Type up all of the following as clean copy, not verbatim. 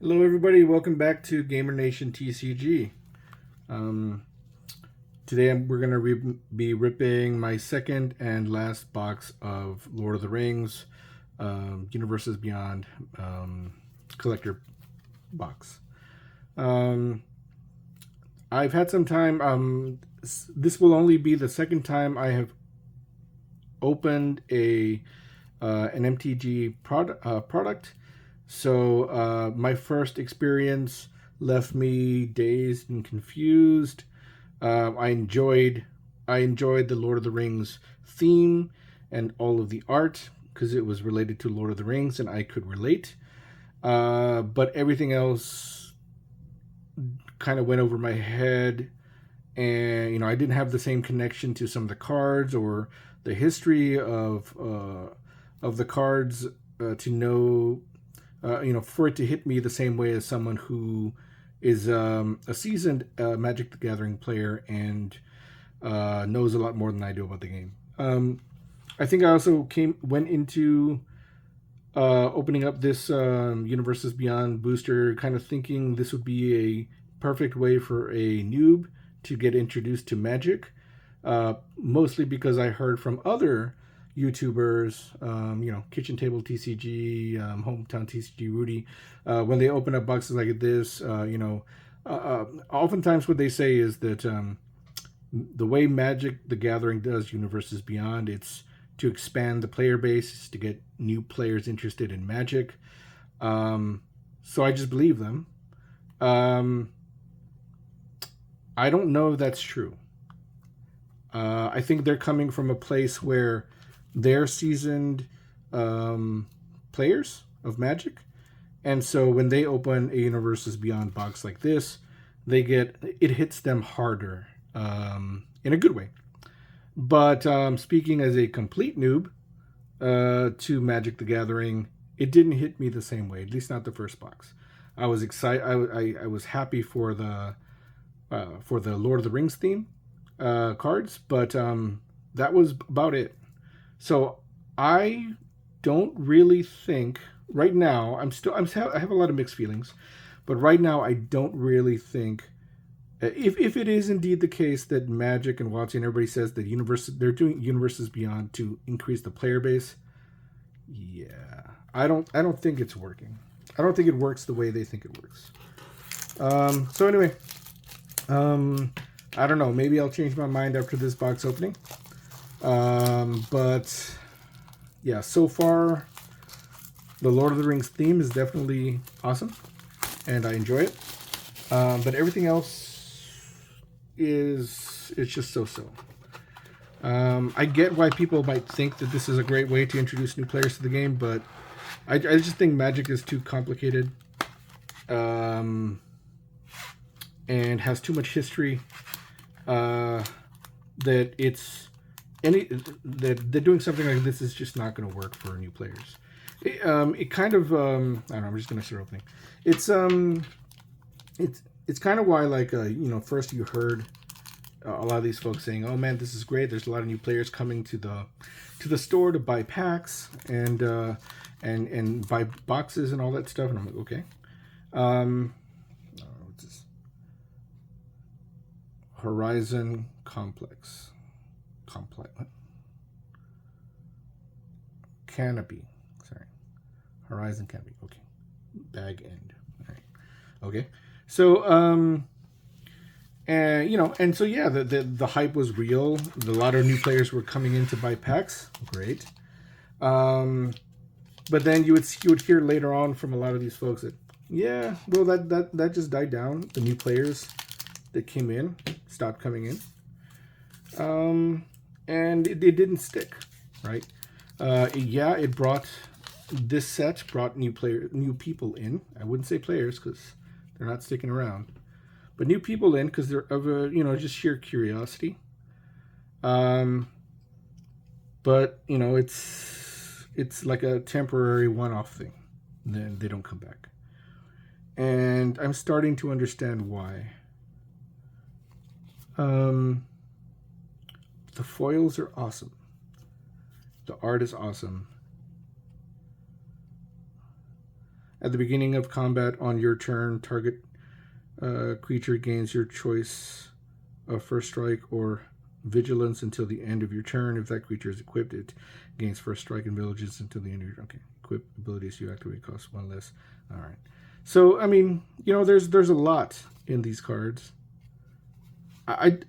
Hello, everybody. Welcome back to Gamer Nation TCG. Um, Today we're going to be ripping my second and last box of Lord of the Rings Universes Beyond collector box. Um, I've had some time. This will only be the second time I have opened an MTG product. So my first experience left me dazed and confused. I enjoyed the Lord of the Rings theme and all of the art because it was related to Lord of the Rings and I could relate. But everything else kind of went over my head, and I didn't have the same connection to some of the cards or the history of the cards to know, for it to hit me the same way as someone who is a seasoned Magic the Gathering player and knows a lot more than I do about the game. I think I also went into opening up this Universes Beyond booster kind of thinking this would be a perfect way for a noob to get introduced to Magic, mostly because I heard from other YouTubers, Kitchen Table TCG, Hometown TCG Rudy, when they open up boxes like this, oftentimes what they say is that the way Magic the Gathering does Universes Beyond, it's to expand the player base, to get new players interested in Magic. So I just believe them. I don't know if that's true. I think they're coming from a place where they're seasoned players of Magic, and so when they open a Universes Beyond box like this, it hits them harder in a good way. But speaking as a complete noob to Magic the Gathering, it didn't hit me the same way. At least not the first box. I was excited. I was happy for the Lord of the Rings theme cards, but that was about it. So I don't really think right now. I have a lot of mixed feelings, but right now I don't really think if it is indeed the case that Magic and WotC and everybody says that they're doing Universes Beyond to increase the player base. Yeah, I don't think it's working. I don't think it works the way they think it works. So anyway, I don't know. Maybe I'll change my mind after this box opening. But yeah, so far the Lord of the Rings theme is definitely awesome, and I enjoy it. But everything else it's just so. I get why people might think that this is a great way to introduce new players to the game, but I just think Magic is too complicated, and has too much history. That doing something like this is just not going to work for new players. It kind of I don't know. I'm just going to start opening. It's kind of why first you heard a lot of these folks saying, "Oh man, this is great. There's a lot of new players coming to the store to buy packs and buy boxes and all that stuff." And I'm like, okay. What's this? Horizon Complex. What? Canopy. Sorry. Horizon Canopy. Okay. Bag end. All right. Okay. So, and so yeah, the hype was real. A lot of new players were coming in to buy packs. Great. But then you would hear later on from a lot of these folks that, yeah, well, that just died down. The new players that came in stopped coming in. And it didn't stick, right? This set brought new people in. I wouldn't say players because they're not sticking around, but new people in because they're of just sheer curiosity. But it's like a temporary one-off thing. Then they don't come back, and I'm starting to understand why. The foils are awesome. The art is awesome. At the beginning of combat on your turn, target creature gains your choice of first strike or vigilance until the end of your turn. If that creature is equipped, it gains first strike and vigilance until the end of your turn. Okay, equip abilities you activate cost 1 less. All right. So I mean, you know, there's a lot in these cards. I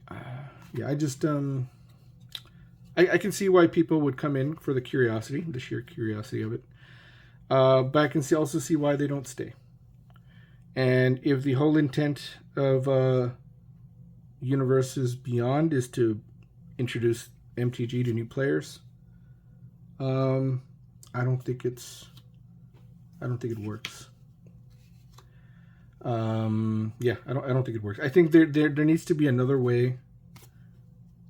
can see why people would come in for the curiosity, the sheer curiosity of it. But I can also see why they don't stay. And if the whole intent of Universes Beyond is to introduce MTG to new players, I don't think it works. I don't think it works. I think there needs to be another way.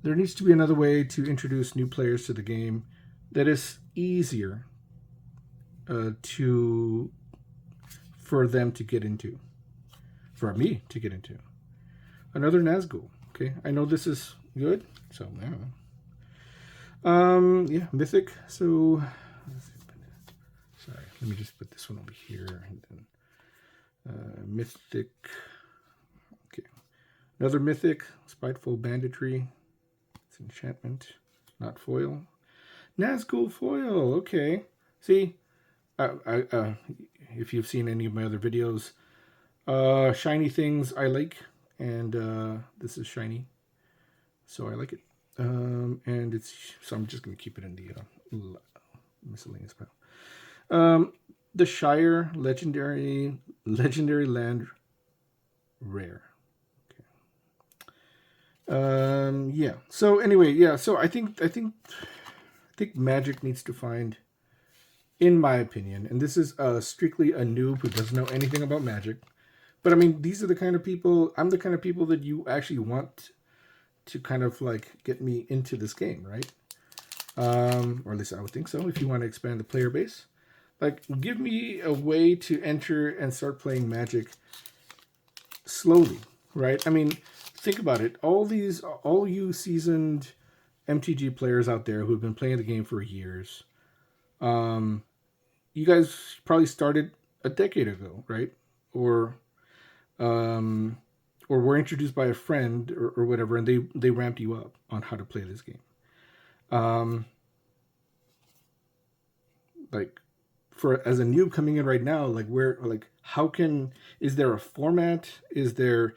There needs to be another way to introduce new players to the game that is easier for them to get into, for me to get into. Another Nazgul. Okay, I know this is good, so I don't know. Yeah, Mythic. So, sorry, let me just put this one over here. And then, Mythic. Okay, another Mythic. Spiteful Banditry. It's enchantment, not foil. Nazgul foil. Okay, see, if you've seen any of my other videos, shiny things I like. And this is shiny, so I like it. And so I'm just going to keep it in the miscellaneous pile. The Shire legendary land rare. Okay. Yeah. So anyway, yeah. So I think Magic needs to find, in my opinion, and this is strictly a noob who doesn't know anything about Magic. But I mean, these are the kind of people, I'm the kind of people that you actually want to kind of like get me into this game, right? Or at least I would think so, if you want to expand the player base. Like, give me a way to enter and start playing Magic slowly, right? I mean, think about it. All you seasoned MTG players out there who have been playing the game for years, you guys probably started a decade ago, right? Or were introduced by a friend or whatever, and they ramped you up on how to play this game. Like, as a noob coming in right now, like is there a format? Is there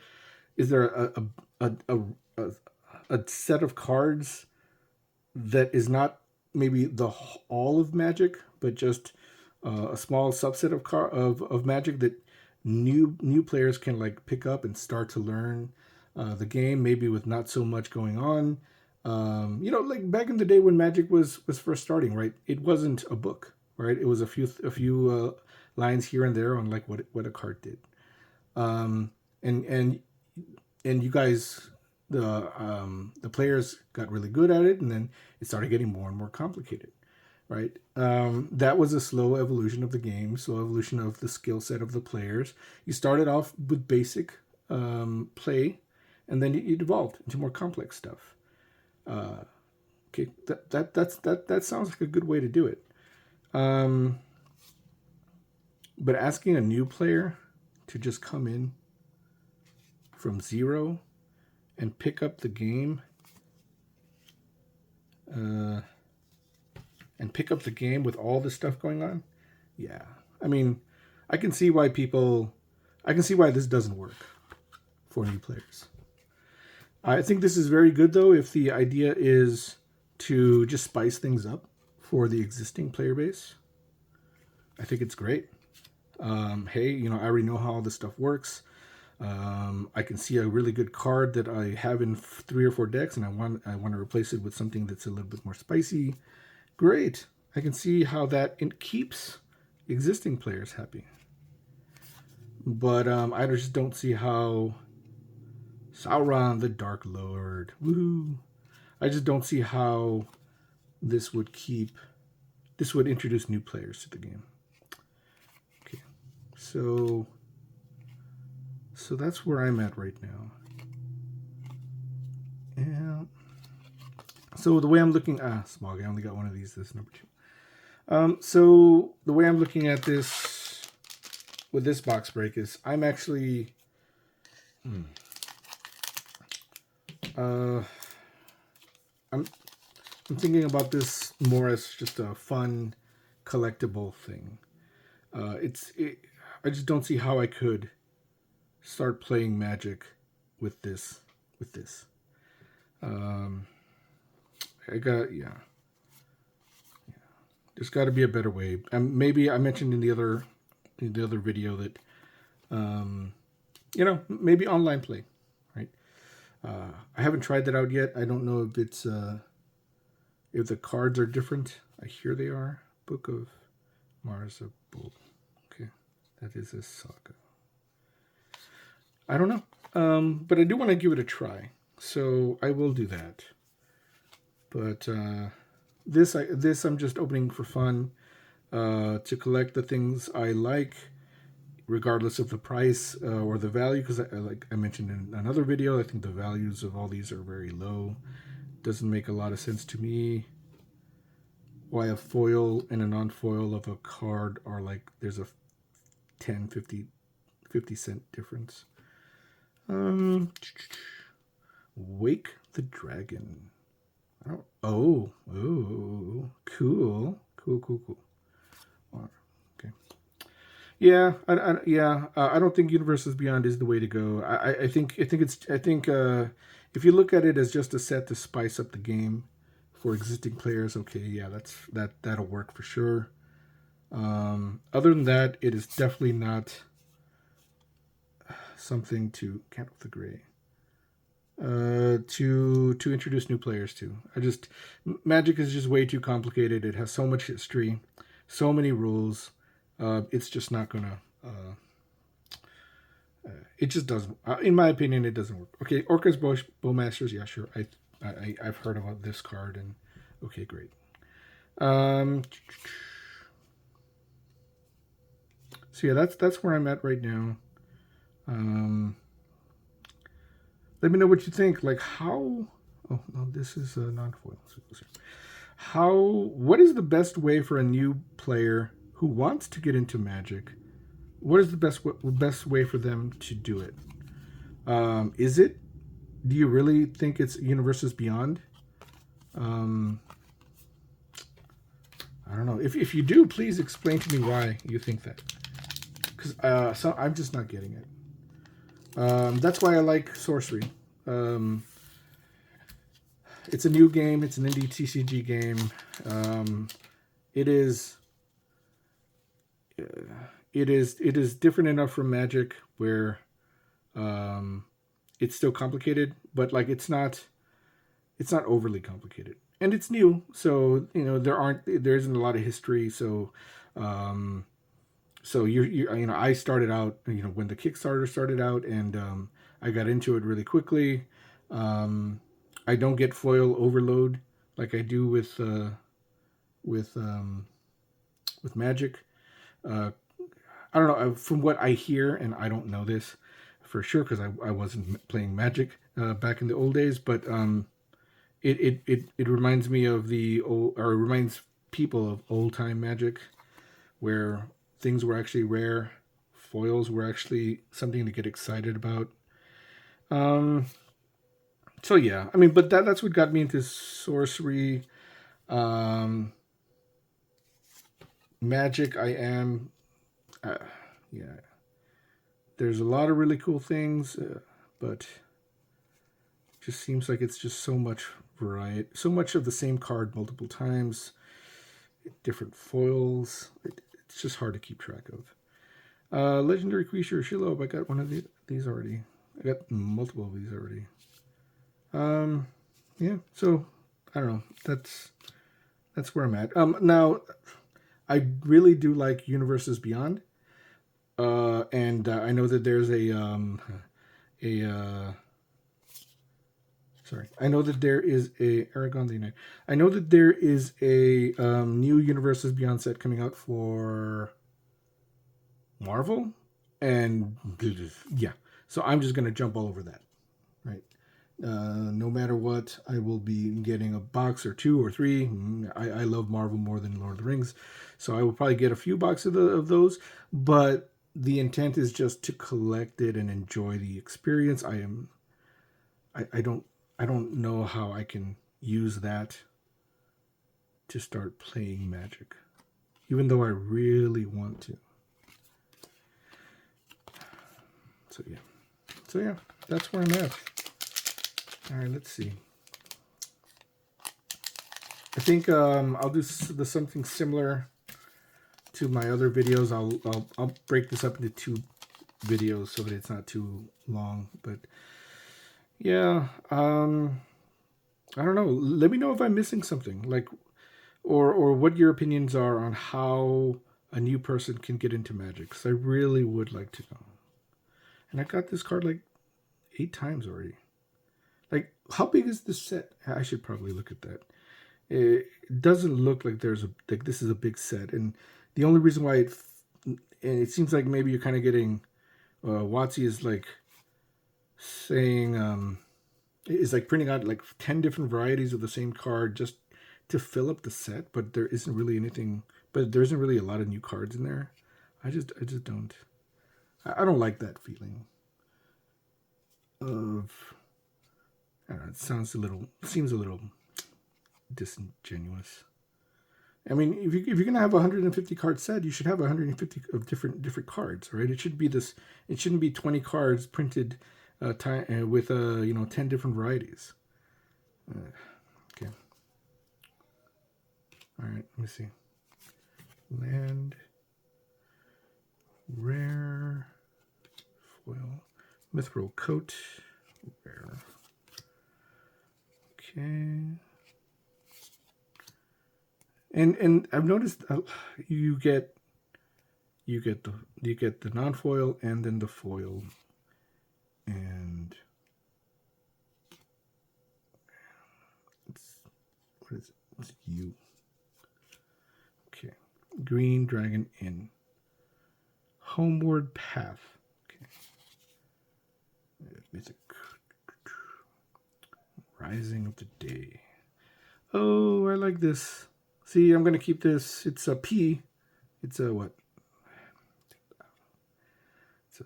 a set of cards that is not maybe all of Magic, but just a small subset of Magic that new players can like pick up and start to learn the game, maybe with not so much going on. Like back in the day when Magic was first starting, right? It wasn't a book, right? It was a few lines here and there on like what a card did. And you guys, the players got really good at it, and then it started getting more and more complicated. Right, that was a slow evolution of the game, slow evolution of the skill set of the players. You started off with basic play, and then it evolved into more complex stuff. Okay, that sounds like a good way to do it. But asking a new player to just come in from zero and pick up the game. And pick up the game with all this stuff going on, yeah. I mean, I can see why this doesn't work for new players. I think this is very good, though, if the idea is to just spice things up for the existing player base. I think it's great. Hey, I already know how all this stuff works. I can see a really good card that I have in 3 or 4 decks, and I want to replace it with something that's a little bit more spicy. Great. I can see how it keeps existing players happy. But I just don't see how Sauron the Dark Lord, woohoo! I just don't see how this would introduce new players to the game. Okay, so that's where I'm at right now. Yeah. So the way I'm looking, Smog, I only got one of these. This is number 2. So the way I'm looking at this with this box break is I'm actually I'm thinking about this more as just a fun collectible thing. I just don't see how I could start playing Magic with this. I got There's got to be a better way. Maybe I mentioned in the other video that maybe online play, right? I haven't tried that out yet. I don't know if it's if the cards are different. I hear they are. Book of Marza Bull. Okay, that is a saga. I don't know, but I do want to give it a try, so I will do that. But this I'm just opening for fun, to collect the things I like, regardless of the price or the value. Because like I mentioned in another video, I think the values of all these are very low. Doesn't make a lot of sense to me why a foil and a non-foil of a card are like there's a 10, 50 cent difference. Wake the Dragon. Oh, cool. Okay. Yeah, I don't think Universes Beyond is the way to go. I think if you look at it as just a set to spice up the game for existing players, okay, yeah, that'll work for sure. Other than that, it is definitely not something to Candle the Gray. To introduce new players to. Magic is just way too complicated. It has so much history, so many rules. It's just not gonna. It just doesn't. In my opinion, it doesn't work. Okay, Orcus Bowmasters. Yeah, sure. I've heard about this card, and okay, great. So yeah, that's where I'm at right now. Let me know what you think. Like how? Oh no, this is non-foil. What is the best way for a new player who wants to get into Magic? What is the best way for them to do it? Is it? Do you really think it's Universes Beyond? I don't know. If you do, please explain to me why you think that. Because so I'm just not getting it. That's why I like Sorcery. It's a new game. It's an indie TCG game. It is different enough from Magic where it's still complicated, but like it's not overly complicated, and it's new. So there isn't a lot of history. So I started out, when the Kickstarter started out, and I got into it really quickly. I don't get foil overload like I do with Magic. I don't know, from what I hear, and I don't know this for sure because I wasn't playing Magic back in the old days, but it reminds me of reminds people of old time Magic, where things were actually rare. Foils were actually something to get excited about. So yeah, I mean, but that's what got me into Sorcery. Magic, I am. Yeah. There's a lot of really cool things, but it just seems like it's just so much variety, so much of the same card multiple times, different foils. It's just hard to keep track of. Legendary Creature Shiloh. I got one of these already. I got multiple of these already. Yeah. So I don't know. That's where I'm at. Now, I really do like Universes Beyond. And I know that there's I know that there is a Aragon the United. I know that there is a new Universes Beyond set coming out for Marvel, and yeah. So I'm just gonna jump all over that, right? No matter what, I will be getting a box or 2 or 3. I love Marvel more than Lord of the Rings, so I will probably get a few boxes of those. But the intent is just to collect it and enjoy the experience. I don't know how I can use that to start playing Magic, even though I really want to. So yeah, that's where I'm at. All right, let's see. I think I'll do something similar to my other videos. I'll break this up into 2 videos so that it's not too long. But yeah, I don't know. Let me know if I'm missing something, like, or what your opinions are on how a new person can get into Magic. Because I really would like to know. And I got this card like 8 times already. Like, how big is this set? I should probably look at that. It doesn't look like this is a big set, and the only reason why it seems like maybe you're kind of getting WotC is like saying is like printing out like 10 different varieties of the same card just to fill up the set, but there isn't really anything. But there isn't really a lot of new cards in there. I just don't. I don't like that feeling of. I don't know, it seems a little disingenuous. I mean, if you're gonna have a 150 card set, you should have 150 of different cards, right? It should be this. It shouldn't be 20 cards printed with 10 different varieties. Okay. All right. Let me see. Land, rare, foil, mithril coat, rare. Okay. And I've noticed you get the non-foil and then the foil, and what is it? It's U. Okay, Green Dragon Inn. Homeward Path. Okay. Mythic. Rising of the Day. Oh, I like this. See, I'm gonna keep this. It's a P. It's a what? It's a.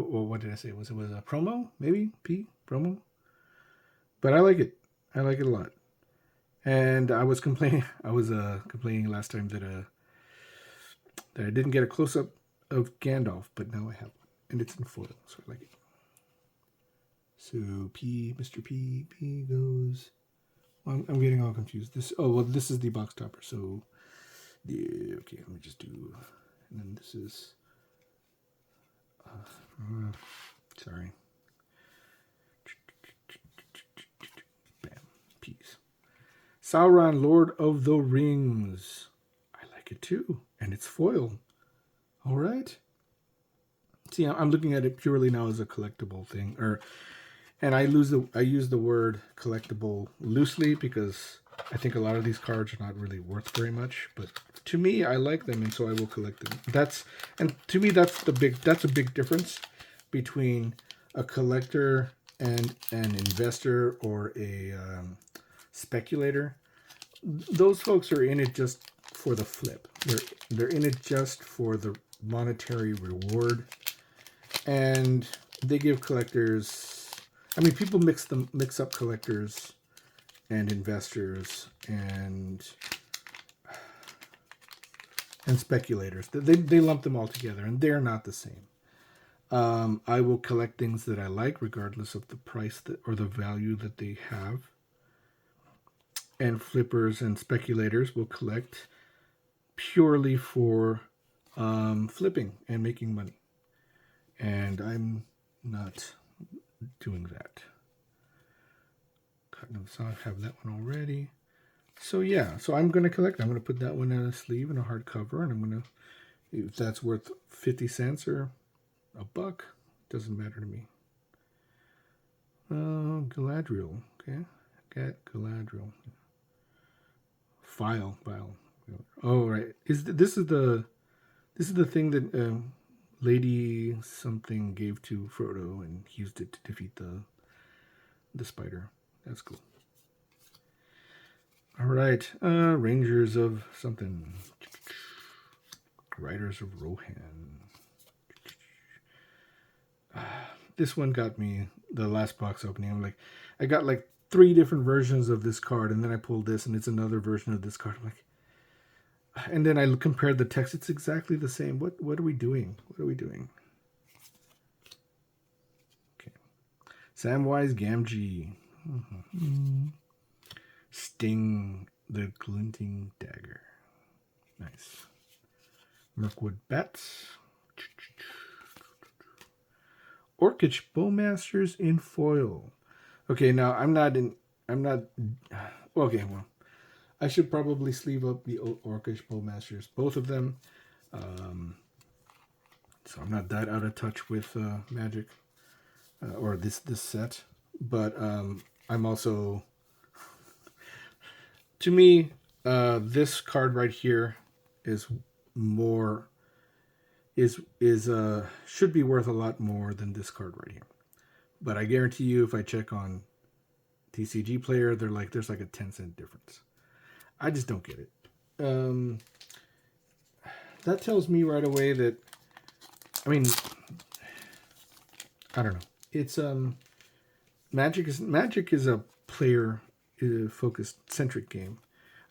What did I say? It was a promo? Maybe P promo. But I like it. I like it a lot. And I was complaining. I was complaining last time that I didn't get a close up of Gandalf, but now I have one, and it's in foil, so I like it. So Mr. P goes. I'm getting all confused. This is the box topper. So, okay, let me just do, and then this is, sorry. Bam, peace. Sauron, Lord of the Rings. I like it too, and it's foil. All right. See, I'm looking at it purely now as a collectible thing, and I use the word collectible loosely because I think a lot of these cards are not really worth very much. But to me, I like them, and so I will collect them. To me that's a big difference between a collector and an investor or a speculator. Those folks are in it just for the flip. They're in it just for the monetary reward, and they give collectors. I mean, people mix up collectors and investors and speculators. They lump them all together, and they're not the same. I will collect things that I like, regardless of the price or the value that they have. And flippers and speculators will collect purely for flipping and making money. And I'm not doing that. So I have that one already. So yeah, so I'm going to collect. I'm going to put that one in a sleeve and a hardcover, and I'm going to, if that's worth 50 cents or $1, doesn't matter to me. Galadriel, okay, got Galadriel. File. Oh right, this is the thing that Lady something gave to Frodo, and he used it to defeat the spider. That's cool. All right, Rangers of something. Riders of Rohan. this one got me. The last box opening, I'm like, I got like 3 different versions of this card, and then I pulled this, and it's another version of this card. I'm like, and then I compared the text. It's exactly the same. What are we doing? What are we doing? Okay, Samwise Gamgee, Sting, the Glinting Dagger. Nice. Mirkwood Bats. Orcish Bowmasters in foil. Okay, now I'm not. Okay, well, I should probably sleeve up the Orcish Bowmasters, both of them. So I'm not that out of touch with Magic or this set, but I'm also. To me, this card right here is more. Should be worth a lot more than this card right here. But I guarantee you, if I check on TCG Player, there's like a 10-cent difference. I just don't get it. That tells me right away that, I mean, I don't know. It's Magic is a player focused centric game.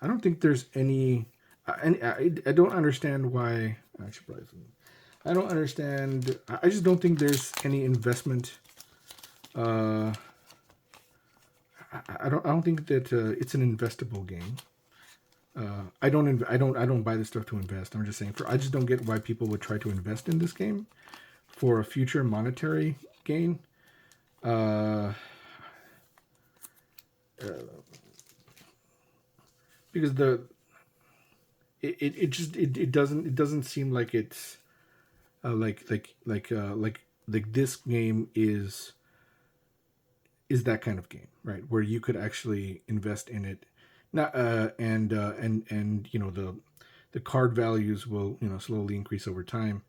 I don't think there's any. I don't understand why. I should probably. I don't understand. I just don't think there's any investment. I don't think that it's an investable game. I don't buy this stuff to invest. I'm just saying. I just don't get why people would try to invest in this game for a future monetary gain. Because it doesn't seem like it's like this game is that kind of game, right? Where you could actually invest in it, not and you know the card values will slowly increase over time,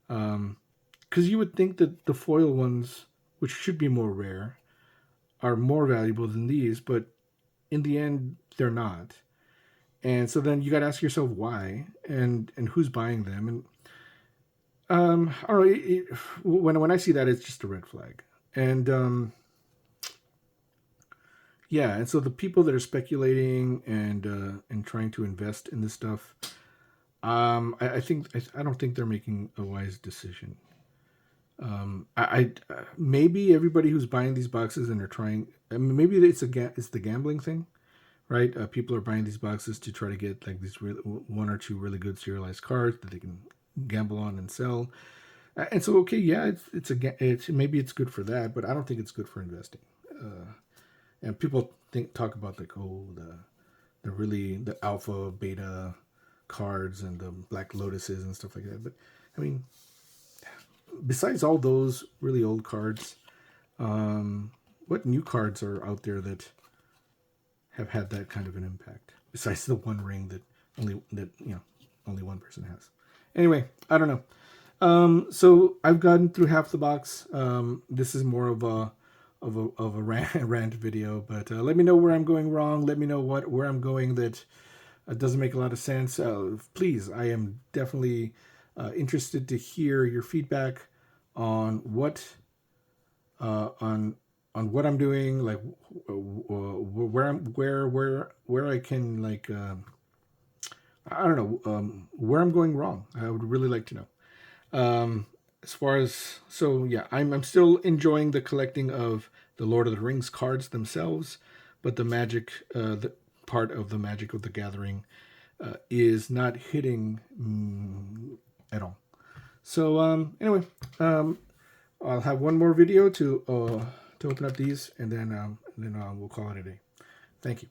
because you would think that the foil ones, which should be more rare, are more valuable than these, but in the end they're not. And so then you got to ask yourself why and who's buying them. And I don't know. When I see that, it's just a red flag. And yeah, and so the people that are speculating and trying to invest in this stuff, I don't think they're making a wise decision. Maybe everybody who's buying these boxes and they're trying. I mean, maybe it's the gambling thing. Right, people are buying these boxes to try to get like these one or two really good serialized cards that they can gamble on and sell. And so, okay, yeah, it's maybe it's good for that, but I don't think it's good for investing. And people talk about like the alpha beta cards and the Black Lotuses and stuff like that. But I mean, besides all those really old cards, what new cards are out there that have had that kind of an impact besides the One Ring that only one person has? Anyway, I don't know. So I've gotten through half the box. This is more of a rant video, but let me know where I'm going wrong. Let me know where I'm going that doesn't make a lot of sense. Please, I am definitely interested to hear your feedback on what on what I'm doing, like where I can like I don't know where I'm going wrong. I would really like to know. As far as yeah, I'm still enjoying the collecting of the Lord of the Rings cards themselves, but the Magic, the part of the Magic of the Gathering, is not hitting at all. So anyway, I'll have one more video to open up these, and then we'll call it a day. Thank you.